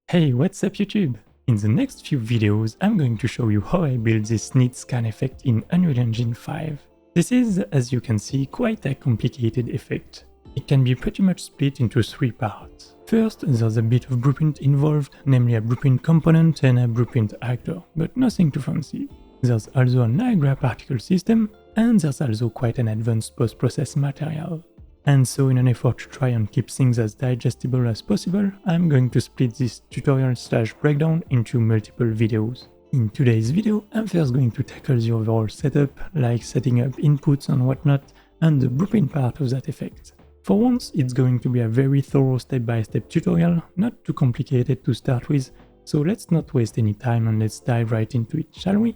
Hey, what's up YouTube? In the next few videos, I'm going to show you how I built this neat scan effect in Unreal Engine 5. This is, as you can see, quite a complicated effect. It can be pretty much split into three parts. First, there's a bit of blueprint involved, namely a blueprint component and a blueprint actor, but nothing too fancy. There's also a Niagara particle system, and there's also quite an advanced post-process material. And so in an effort to try and keep things as digestible as possible, I'm going to split this tutorial/breakdown into multiple videos. In today's video, I'm first going to tackle the overall setup, like setting up inputs and whatnot, and the blueprint part of that effect. For once, it's going to be a very thorough step-by-step tutorial, not too complicated to start with, so let's not waste any time and let's dive right into it, shall we?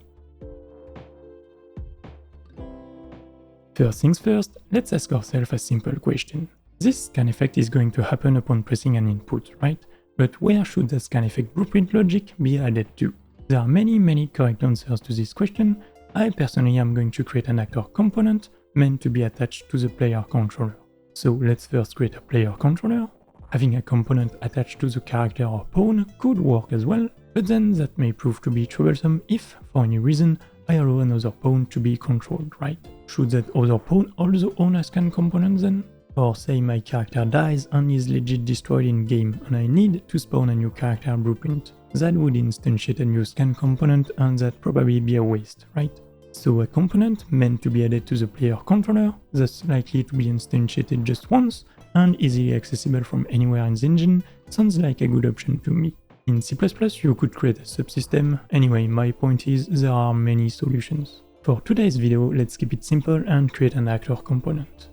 First things first, let's ask ourselves a simple question. This scan effect is going to happen upon pressing an input, right? But where should the scan effect blueprint logic be added to? There are many correct answers to this question. I personally am going to create an actor component meant to be attached to the player controller. So let's first create a player controller. Having a component attached to the character or pawn could work as well, but then that may prove to be troublesome if, for any reason, I allow another pawn to be controlled, right? Should that other pawn also own a scan component then? Or say my character dies and is legit destroyed in game and I need to spawn a new character blueprint. That would instantiate a new scan component and that'd probably be a waste, right? So a component meant to be added to the player controller that's likely to be instantiated just once and easily accessible from anywhere in the engine sounds like a good option to me. In C++, you could create a subsystem. Anyway, my point is there are many solutions. For today's video, let's keep it simple and create an actor component.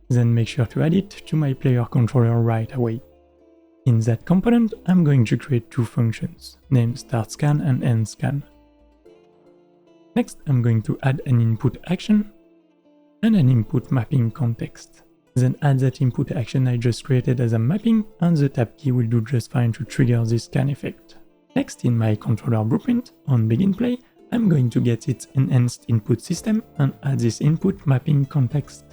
Then make sure to add it to my player controller right away. In that component, I'm going to create two functions, named startScan and endScan. Next, I'm going to add an input action and an input mapping context. Then add that input action I just created as a mapping, and the tab key will do just fine to trigger this scan effect. Next, in my controller blueprint, on begin play, I'm going to get its enhanced input system and add this input mapping context.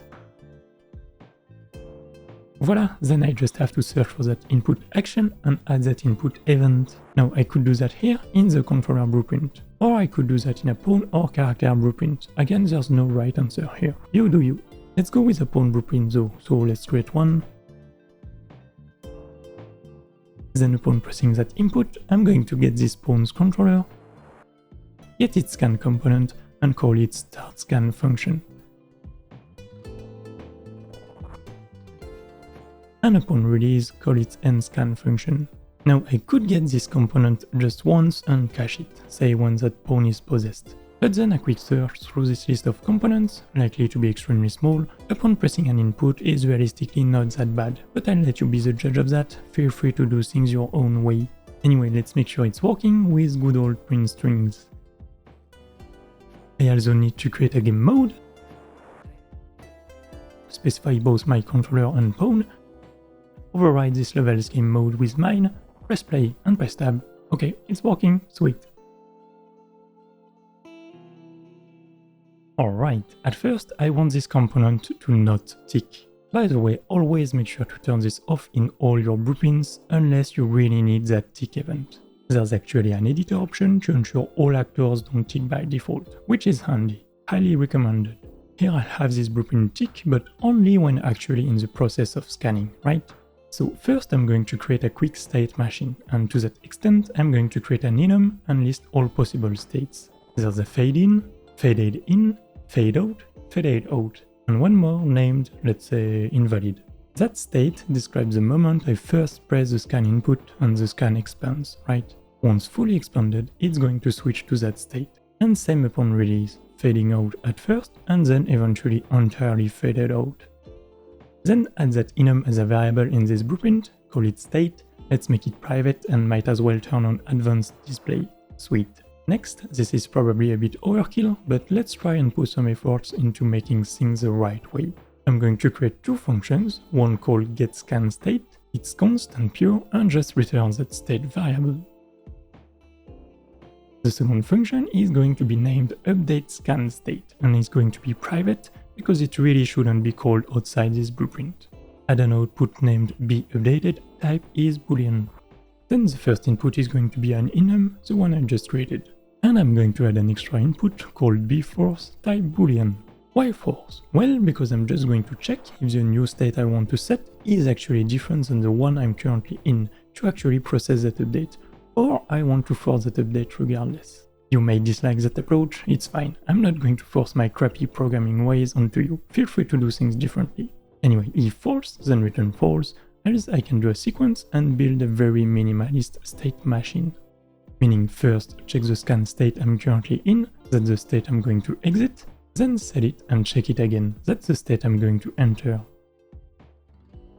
Voila, then I just have to search for that input action and add that input event. Now I could do that here in the controller blueprint, or I could do that in a pawn or character blueprint. Again, there's no right answer here. You do you. Let's go with a pawn blueprint though, so let's create one. Then upon pressing that input, I'm going to get this pawn's controller, get its scan component, and call it startScan function. And upon release, call it endScan function. Now I could get this component just once and cache it, say when that pawn is possessed. But then a quick search through this list of components, likely to be extremely small, upon pressing an input is realistically not that bad, but I'll let you be the judge of that, feel free to do things your own way. Anyway, let's make sure it's working with good old print strings. I also need to create a game mode, specify both my controller and pawn, override this level's game mode with mine, press play and press tab. Okay, it's working, sweet. Alright, at first I want this component to not tick. By the way, always make sure to turn this off in all your blueprints unless you really need that tick event. There's actually an editor option to ensure all actors don't tick by default, which is handy, highly recommended. Here I'll have this blueprint tick, but only when actually in the process of scanning, right? So first I'm going to create a quick state machine, and to that extent I'm going to create an enum and list all possible states. There's a fade in, fade in, fade out, and one more named, let's say, invalid. That state describes the moment I first press the scan input and the scan expands, right? Once fully expanded, it's going to switch to that state. And same upon release, fading out at first and then eventually entirely faded out. Then add that enum as a variable in this blueprint, call it state, let's make it private and might as well turn on advanced display. Sweet. Next, this is probably a bit overkill, but let's try and put some efforts into making things the right way. I'm going to create two functions, one called getScanState, it's const and pure and just returns that state variable. The second function is going to be named updateScanState and is going to be private because it really shouldn't be called outside this blueprint. Add an output named beUpdated type is boolean. Then the first input is going to be an enum, the one I just created. And I'm going to add an extra input called bForce type boolean. Why force? Well, because I'm just going to check if the new state I want to set is actually different than the one I'm currently in to actually process that update, or I want to force that update regardless. You may dislike that approach, it's fine. I'm not going to force my crappy programming ways onto you. Feel free to do things differently. Anyway, if false, then return false, else I can do a sequence and build a very minimalist state machine. Meaning first check the scan state I'm currently in, that's the state I'm going to exit, then set it and check it again, that's the state I'm going to enter.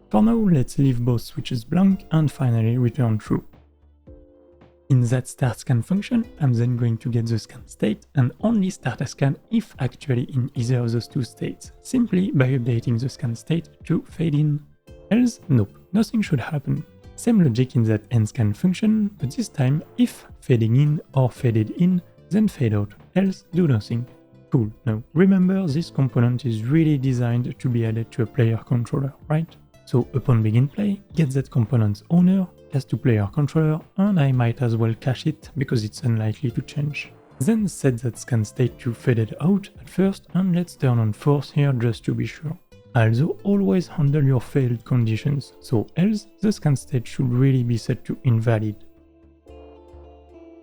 For now, let's leave both switches blank and finally return true. In that start scan function, I'm then going to get the scan state and only start a scan if actually in either of those two states, simply by updating the scan state to fade in. Else, nope, nothing should happen. Same logic in that endscan function, but this time if fading in or faded in, then fade out, else do nothing. Cool, now remember this component is really designed to be added to a player controller, right? So upon begin play, get that component's owner, as to player controller, and I might as well cache it because it's unlikely to change. Then set that scan state to faded out at first, and let's turn on force here just to be sure. Also, always handle your failed conditions, so else the scan state should really be set to invalid.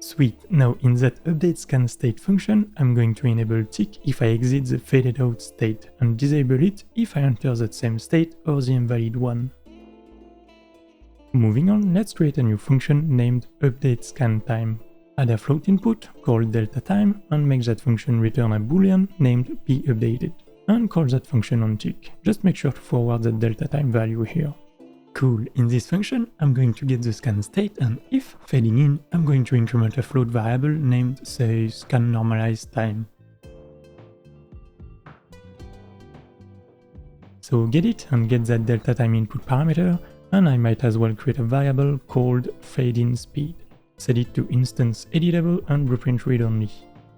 Sweet, now in that update scan state function, I'm going to enable tick if I exit the faded out state, and disable it if I enter that same state or the invalid one. Moving on, let's create a new function named updateScanTime. Add a float input called deltaTime and make that function return a boolean named bUpdated. And call that function on tick. Just make sure to forward that deltaTime value here. Cool, in this function, I'm going to get the scan state, and if fading in, I'm going to increment a float variable named, say, scan normalized time. So get it and get that deltaTime input parameter, and I might as well create a variable called fadeInSpeed. Set it to instance editable and blueprint read only.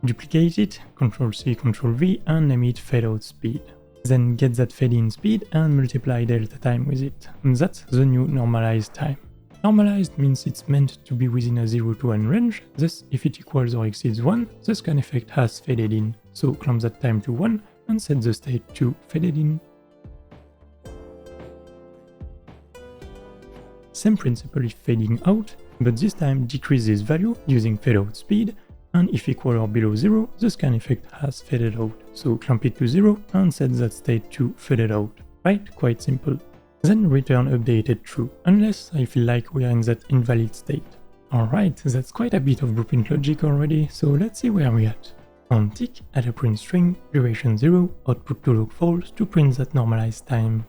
Duplicate it, Ctrl+C, Ctrl+V, and name it fadeOutSpeed. Then get that fade-in speed and multiply delta time with it. And that's the new normalized time. Normalized means it's meant to be within a 0 to 1 range, thus if it equals or exceeds 1, the scan effect has faded in. So clamp that time to 1 and set the state to faded in. Same principle if fading out, but this time decrease this value using fadeout speed, and if equal or below 0, the scan effect has faded out. So clamp it to 0 and set that state to faded out. Right? Quite simple. Then return updated true, unless I feel like we are in that invalid state. Alright, that's quite a bit of blueprint logic already, so let's see where we're at. On tick, add a print string, duration 0, output to look false to print that normalized time.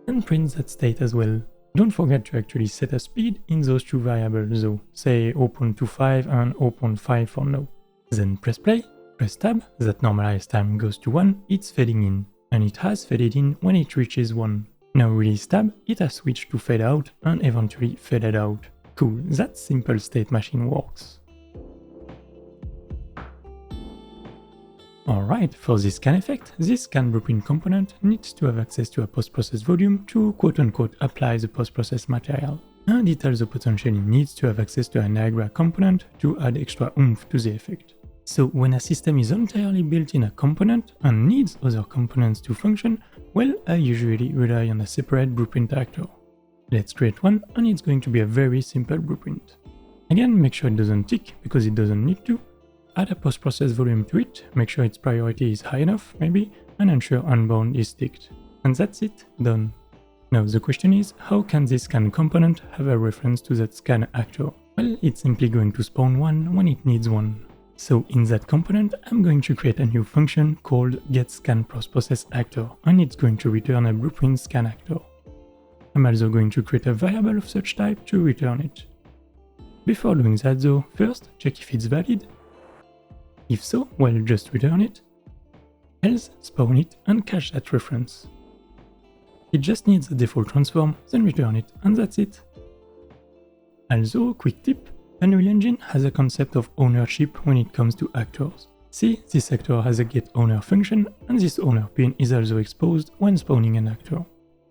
And print that state as well. Don't forget to actually set a speed in those two variables though, say 0.25 and 0.5 for now. Then press play, press tab, that normalized time goes to 1, it's fading in, and it has faded in when it reaches 1. Now release tab, it has switched to fade out and eventually faded out. Cool, that simple state machine works. Alright, for this scan effect, this scan blueprint component needs to have access to a post-process volume to quote-unquote apply the post-process material. And it also potentially needs to have access to a Niagara component to add extra oomph to the effect. So when a system is entirely built in a component and needs other components to function, well, I usually rely on a separate blueprint actor. Let's create one, and it's going to be a very simple blueprint. Again, make sure it doesn't tick because it doesn't need to. Add a post-process volume to it, make sure its priority is high enough, maybe, and ensure unbound is ticked. And that's it, done. Now the question is, how can this scan component have a reference to that scan actor? Well, it's simply going to spawn one when it needs one. So in that component, I'm going to create a new function called getScanPostProcessActor, and it's going to return a blueprint scan actor. I'm also going to create a variable of such type to return it. Before doing that though, first check if it's valid. If so, well, just return it. Else, spawn it and cache that reference. It just needs a default transform, then return it, and that's it. Also, quick tip, Unreal Engine has a concept of ownership when it comes to actors. See, this actor has a getOwner function, and this owner pin is also exposed when spawning an actor.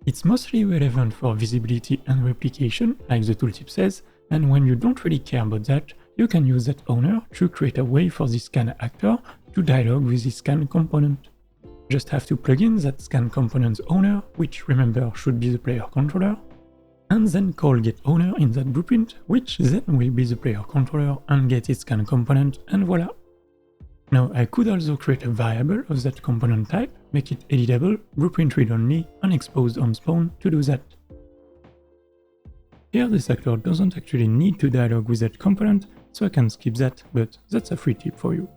It's mostly relevant for visibility and replication, like the tooltip says, and when you don't really care about that, you can use that owner to create a way for the scan actor to dialog with the scan component. Just have to plug in that scan component's owner, which remember should be the player controller, and then call getOwner in that blueprint, which then will be the player controller and get its scan component, and voila! Now I could also create a variable of that component type, make it editable, blueprint read-only, and exposed on spawn to do that. Here this actor doesn't actually need to dialog with that component, so I can skip that, but that's a free tip for you.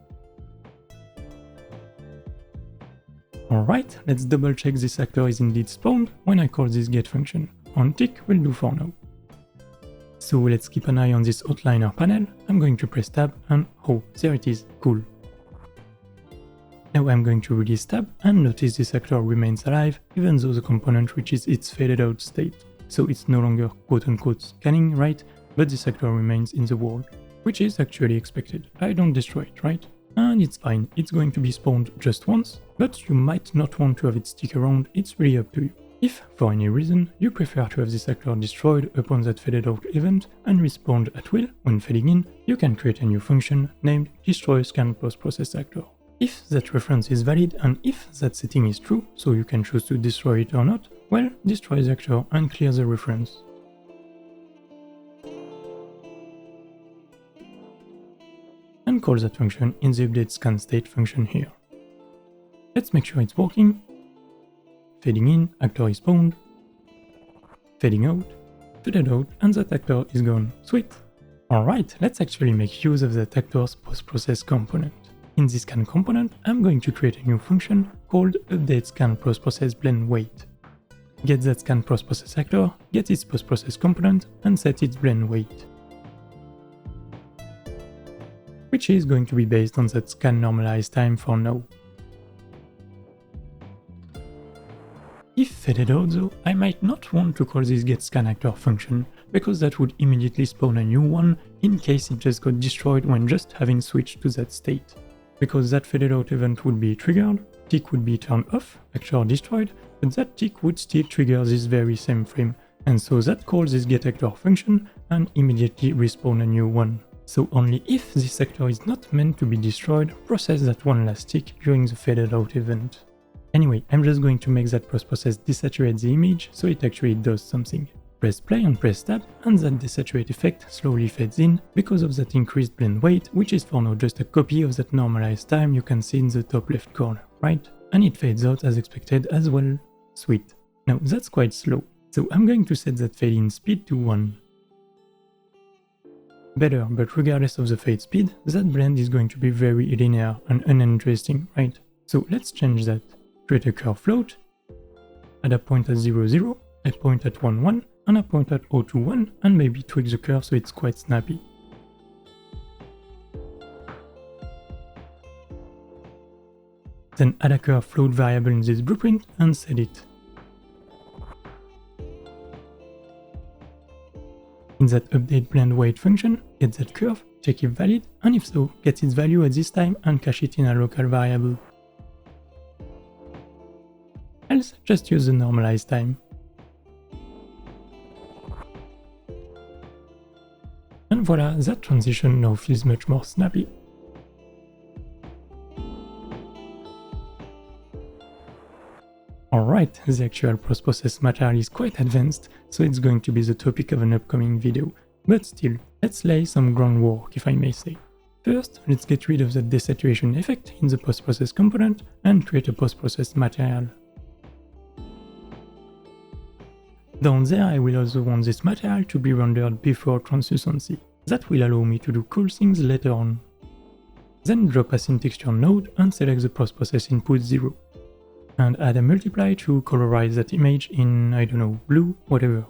Alright, let's double check this actor is indeed spawned when I call this get function. On tick will do for now. So let's keep an eye on this outliner panel. I'm going to press tab and oh, there it is, cool. Now I'm going to release tab and notice this actor remains alive even though the component reaches its faded out state. So it's no longer quote-unquote scanning, right? But this actor remains in the world, which is actually expected. I don't destroy it, right? And it's fine, it's going to be spawned just once, but you might not want to have it stick around, it's really up to you. If, for any reason, you prefer to have this actor destroyed upon that faded out event and respawned at will when fading in, you can create a new function named destroy scan post-process actor. If that reference is valid and if that setting is true, so you can choose to destroy it or not, well, destroy the actor and clear the reference. And call that function in the update scan state function here. Let's make sure it's working. Fading in, actor is spawned. Fading out, faded out, and that actor is gone. Sweet! Alright, let's actually make use of that actor's post-process component. In this scan component, I'm going to create a new function called update scan post-process blend weight. Get that scan post-process actor, get its post-process component, and set its blend weight, which is going to be based on that scan normalized time for now. If faded out though, I might not want to call this getScanActor function, because that would immediately spawn a new one in case it just got destroyed when just having switched to that state. Because that faded out event would be triggered, tick would be turned off, actor destroyed, but that tick would still trigger this very same frame, and so that calls this getActor function and immediately respawn a new one. So only if this actor is not meant to be destroyed, process that one last tick during the faded out event. Anyway, I'm just going to make that post-process desaturate the image so it actually does something. Press play and press tab, and that desaturate effect slowly fades in because of that increased blend weight, which is for now just a copy of that normalized time you can see in the top left corner, right? And it fades out as expected as well. Sweet. Now that's quite slow, so I'm going to set that fade in speed to 1. Better, but regardless of the fade speed, that blend is going to be very linear and uninteresting, right? So let's change that. Create a curve float, add a point at 0, 0, a point at 1, 1, and a point at 0, 2, 1, and maybe tweak the curve so it's quite snappy. Then add a curve float variable in this blueprint and set it. In that update blend weight function, get that curve, check if valid, and if so, get its value at this time and cache it in a local variable. Else, just use the normalized time. And voila, that transition now feels much more snappy. Alright, the actual post-process material is quite advanced, so it's going to be the topic of an upcoming video. But still, let's lay some groundwork, if I may say. First, let's get rid of the desaturation effect in the post-process component and create a post-process material. Down there I will also want this material to be rendered before translucency. That will allow me to do cool things later on. Then drop a scene texture node and select the post-process input 0. And add a multiply to colorize that image in, I don't know, blue, whatever.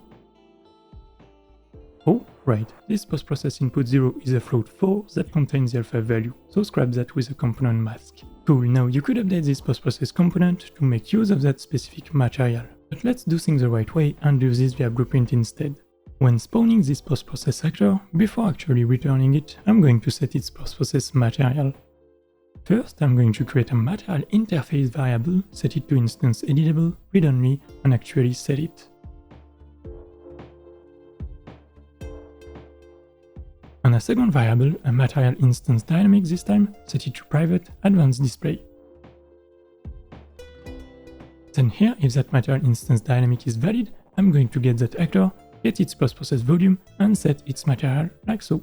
Oh, right, this post-process input 0 is a float 4 that contains the alpha value, so scrap that with a component mask. Cool, now you could update this post-process component to make use of that specific material. But let's do things the right way and do this via blueprint instead. When spawning this post-process actor, before actually returning it, I'm going to set its post-process material. First, I'm going to create a material interface variable, set it to instance editable, read-only, and actually set it. And a second variable, a material instance dynamic this time, set it to private, advanced display. Then here, if that material instance dynamic is valid, I'm going to get that actor, get its post-process volume, and set its material like so.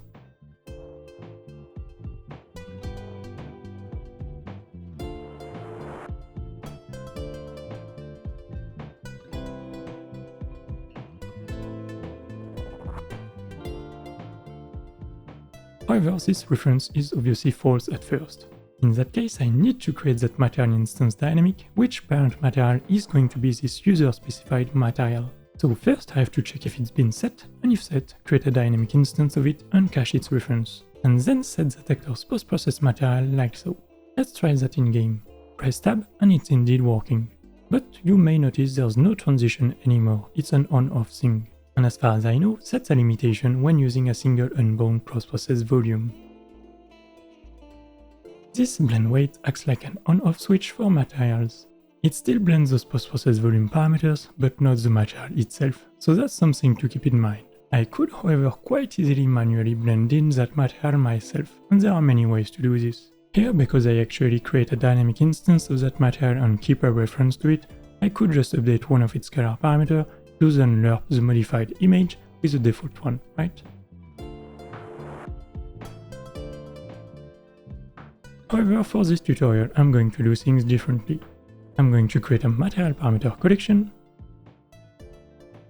However, this reference is obviously false at first. In that case, I need to create that material instance dynamic, which parent material is going to be this user-specified material. So first I have to check if it's been set, and if set, create a dynamic instance of it and cache its reference. And then set that actor's post-process material like so. Let's try that in-game. Press tab and it's indeed working. But you may notice there's no transition anymore, it's an on-off thing. And as far as I know, that's a limitation when using a single unbound post-process volume. This blend weight acts like an on-off switch for materials. It still blends those post-process volume parameters, but not the material itself, so that's something to keep in mind. I could, however, quite easily manually blend in that material myself, and there are many ways to do this. Here, because I actually create a dynamic instance of that material and keep a reference to it, I could just update one of its scalar parameters, use and lerp the modified image with the default one, right? However, for this tutorial, I'm going to do things differently. I'm going to create a material parameter collection,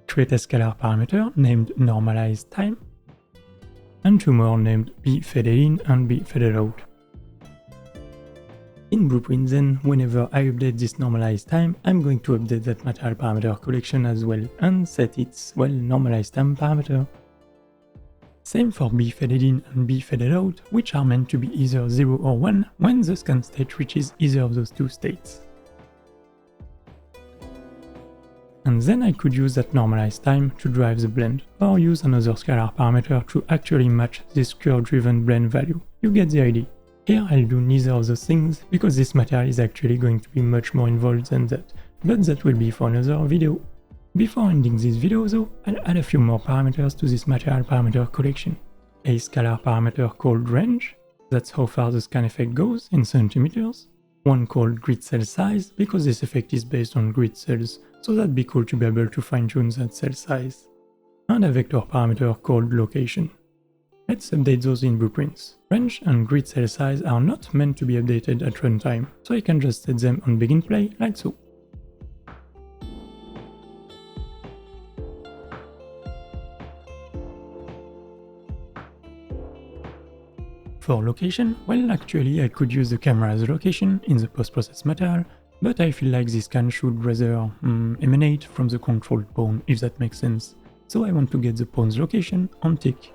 create a scalar parameter named normalized time, and two more named bFadedIn and bFadedOut. In Blueprint then, whenever I update this normalized time, I'm going to update that material parameter collection as well and set its, well, normalized time parameter. Same for bFadedIn and bFadedOut, which are meant to be either 0 or 1 when the scan state reaches either of those two states. And then I could use that normalized time to drive the blend, or use another scalar parameter to actually match this curve-driven blend value. You get the idea. Here I'll do neither of those things, because this material is actually going to be much more involved than that, but that will be for another video. Before ending this video though, I'll add a few more parameters to this material parameter collection. A scalar parameter called range, that's how far the scan effect goes in centimeters. One called grid cell size, because this effect is based on grid cells, so that'd be cool to be able to fine-tune that cell size. And a vector parameter called location. Let's update those in blueprints. Range and grid cell size are not meant to be updated at runtime, so I can just set them on begin play like so. For location, well actually I could use the camera as a location in the post-process material, but I feel like this scan should rather emanate from the controlled pawn, if that makes sense. So I want to get the pawn's location on tick,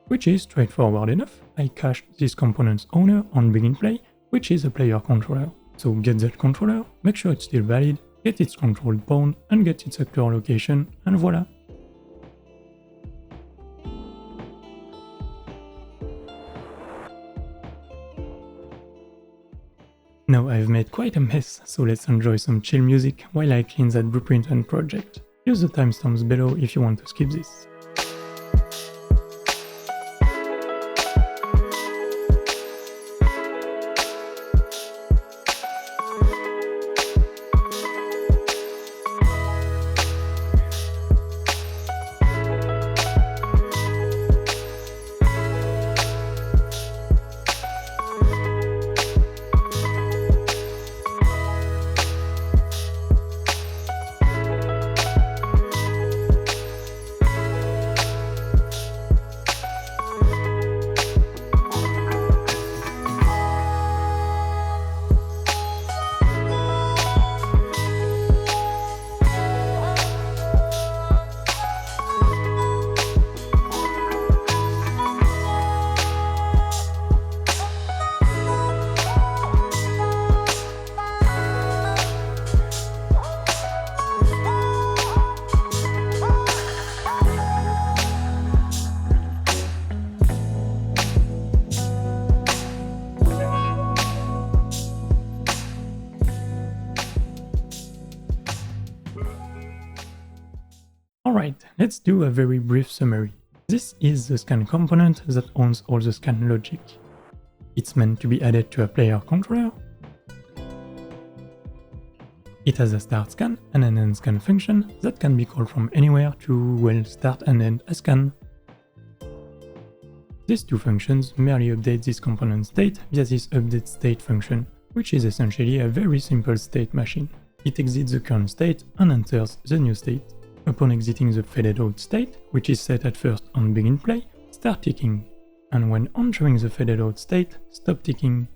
which is straightforward enough. I cache this component's owner on begin play, which is a player controller. So get that controller, make sure it's still valid, get its controlled pawn, and get its actor location, and voila! Now I've made quite a mess, so let's enjoy some chill music while I clean that blueprint and project. Use the timestamps below if you want to skip this. Alright, let's do a very brief summary. This is the scan component that owns all the scan logic. It's meant to be added to a player controller. It has a start scan and an end scan function that can be called from anywhere to, well, start and end a scan. These two functions merely update this component state via this update state function, which is essentially a very simple state machine. It exits the current state and enters the new state. Upon exiting the faded out state, which is set at first on begin play, start ticking, and when entering the faded out state, stop ticking.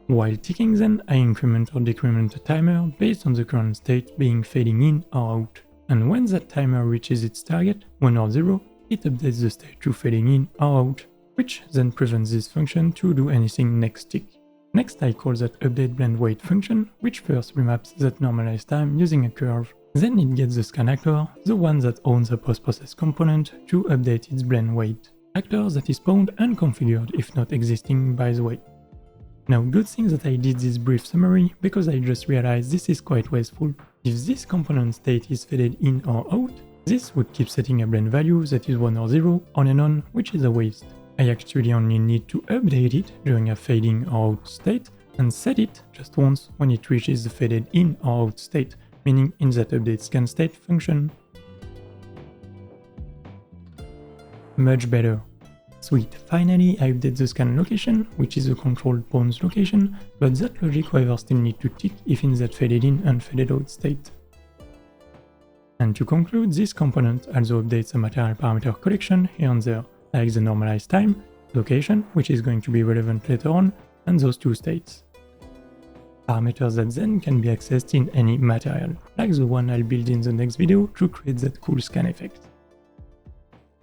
While ticking then, I increment or decrement the timer based on the current state being fading in or out. And when that timer reaches its target, 1 or 0, it updates the state to fading in or out, which then prevents this function to do anything next tick. Next I call that update blend weight function, which first remaps that normalized time using a curve. Then it gets the scan actor, the one that owns a post-process component, to update its blend weight. Actor that is spawned and configured if not existing, by the way. Now, good thing that I did this brief summary, because I just realized this is quite wasteful. If this component state is faded in or out, this would keep setting a blend value that is 1 or 0 on and on, which is a waste. I actually only need to update it during a fading or out state, and set it just once when it reaches the faded in or out state, meaning in that update scan state function. Much better. Sweet, finally I update the scan location, which is the controlled pawns location, but that logic however still need to tick if in that faded in and faded out state. And to conclude, this component also updates a material parameter collection here and there, like the normalized time, location, which is going to be relevant later on, and those two states. Parameters that then can be accessed in any material, like the one I'll build in the next video to create that cool scan effect.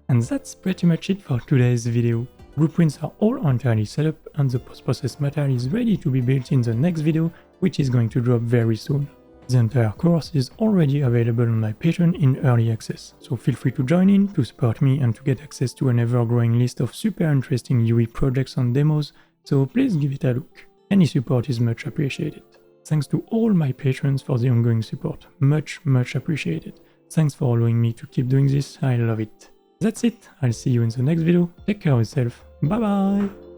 And that's pretty much it for today's video. Blueprints are all entirely set up and the post-process material is ready to be built in the next video, which is going to drop very soon. The entire course is already available on my Patreon in early access, so feel free to join in to support me and to get access to an ever-growing list of super interesting UE projects and demos, so please give it a look. Any support is much appreciated. Thanks to all my patrons for the ongoing support, much appreciated. Thanks for allowing me to keep doing this, I love it. That's it, I'll see you in the next video, take care of yourself, bye bye!